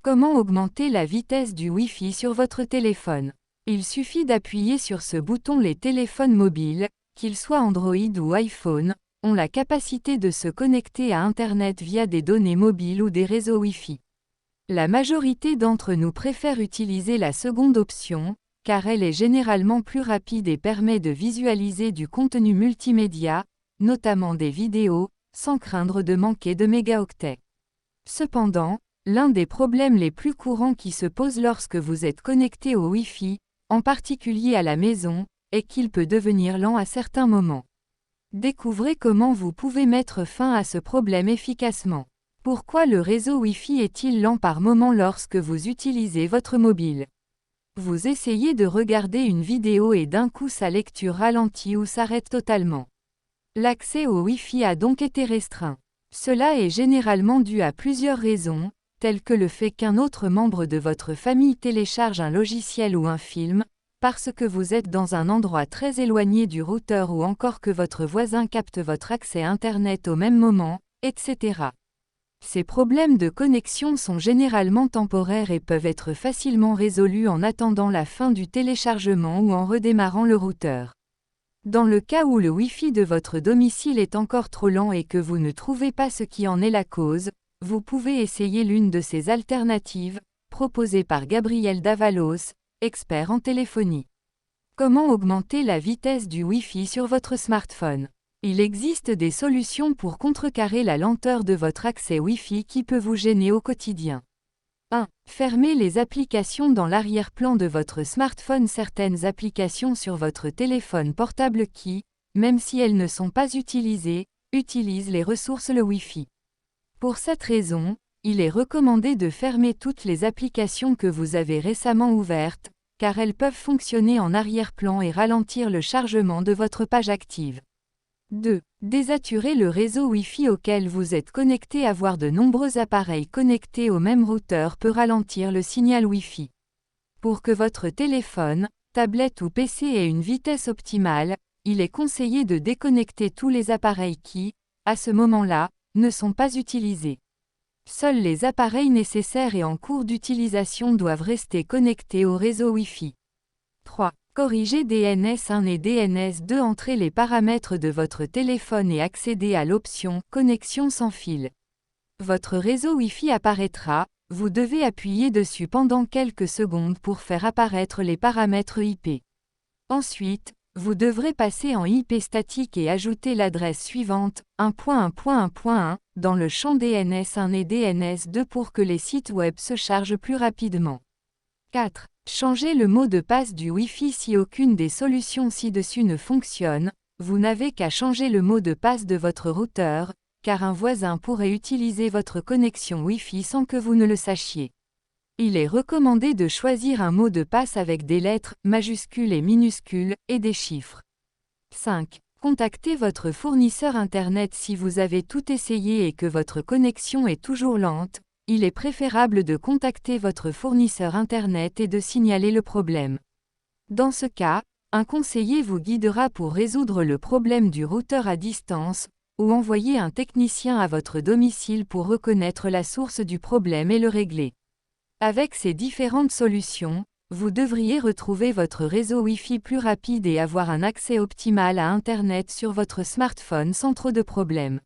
Comment augmenter la vitesse du Wi-Fi sur votre téléphone? Il suffit d'appuyer sur ce bouton. Les téléphones mobiles, qu'ils soient Android ou iPhone, ont la capacité de se connecter à Internet via des données mobiles ou des réseaux Wi-Fi. La majorité d'entre nous préfèrent utiliser la seconde option, car elle est généralement plus rapide et permet de visualiser du contenu multimédia, notamment des vidéos, sans craindre de manquer de mégaoctets. Cependant, l'un des problèmes les plus courants qui se posent lorsque vous êtes connecté au Wi-Fi, en particulier à la maison, est qu'il peut devenir lent à certains moments. Découvrez comment vous pouvez mettre fin à ce problème efficacement. Pourquoi le réseau Wi-Fi est-il lent par moment lorsque vous utilisez votre mobile? Vous essayez de regarder une vidéo et d'un coup sa lecture ralentit ou s'arrête totalement. L'accès au Wi-Fi a donc été restreint. Cela est généralement dû à plusieurs raisons, telles que le fait qu'un autre membre de votre famille télécharge un logiciel ou un film, parce que vous êtes dans un endroit très éloigné du routeur ou encore que votre voisin capte votre accès Internet au même moment, etc. Ces problèmes de connexion sont généralement temporaires et peuvent être facilement résolus en attendant la fin du téléchargement ou en redémarrant le routeur. Dans le cas où le Wi-Fi de votre domicile est encore trop lent et que vous ne trouvez pas ce qui en est la cause, vous pouvez essayer l'une de ces alternatives, proposée par Gabriel Davalos, expert en téléphonie. Comment augmenter la vitesse du Wi-Fi sur votre smartphone? Il existe des solutions pour contrecarrer la lenteur de votre accès Wi-Fi qui peut vous gêner au quotidien. 1. Fermez les applications dans l'arrière-plan de votre smartphone. Certaines applications sur votre téléphone portable qui, même si elles ne sont pas utilisées, utilisent les ressources le Wi-Fi. Pour cette raison, il est recommandé de fermer toutes les applications que vous avez récemment ouvertes, car elles peuvent fonctionner en arrière-plan et ralentir le chargement de votre page active. 2. Désaturer le réseau Wi-Fi auquel vous êtes connecté. Avoir de nombreux appareils connectés au même routeur peut ralentir le signal Wi-Fi. Pour que votre téléphone, tablette ou PC ait une vitesse optimale, il est conseillé de déconnecter tous les appareils qui, à ce moment-là, ne sont pas utilisés. Seuls les appareils nécessaires et en cours d'utilisation doivent rester connectés au réseau Wi-Fi. 3. Corrigez DNS1 et DNS2. Entrez les paramètres de votre téléphone et accédez à l'option « Connexion sans fil ». Votre réseau Wi-Fi apparaîtra, vous devez appuyer dessus pendant quelques secondes pour faire apparaître les paramètres IP. Ensuite, vous devrez passer en IP statique et ajouter l'adresse suivante, 1.1.1.1, dans le champ DNS1 et DNS2 pour que les sites web se chargent plus rapidement. 4. Changez le mot de passe du Wi-Fi. Si aucune des solutions ci-dessus ne fonctionne, vous n'avez qu'à changer le mot de passe de votre routeur, car un voisin pourrait utiliser votre connexion Wi-Fi sans que vous ne le sachiez. Il est recommandé de choisir un mot de passe avec des lettres, majuscules et minuscules, et des chiffres. 5. Contactez votre fournisseur Internet. Si vous avez tout essayé et que votre connexion est toujours lente, il est préférable de contacter votre fournisseur Internet et de signaler le problème. Dans ce cas, un conseiller vous guidera pour résoudre le problème du routeur à distance, ou envoyer un technicien à votre domicile pour reconnaître la source du problème et le régler. Avec ces différentes solutions, vous devriez retrouver votre réseau Wi-Fi plus rapide et avoir un accès optimal à Internet sur votre smartphone sans trop de problèmes.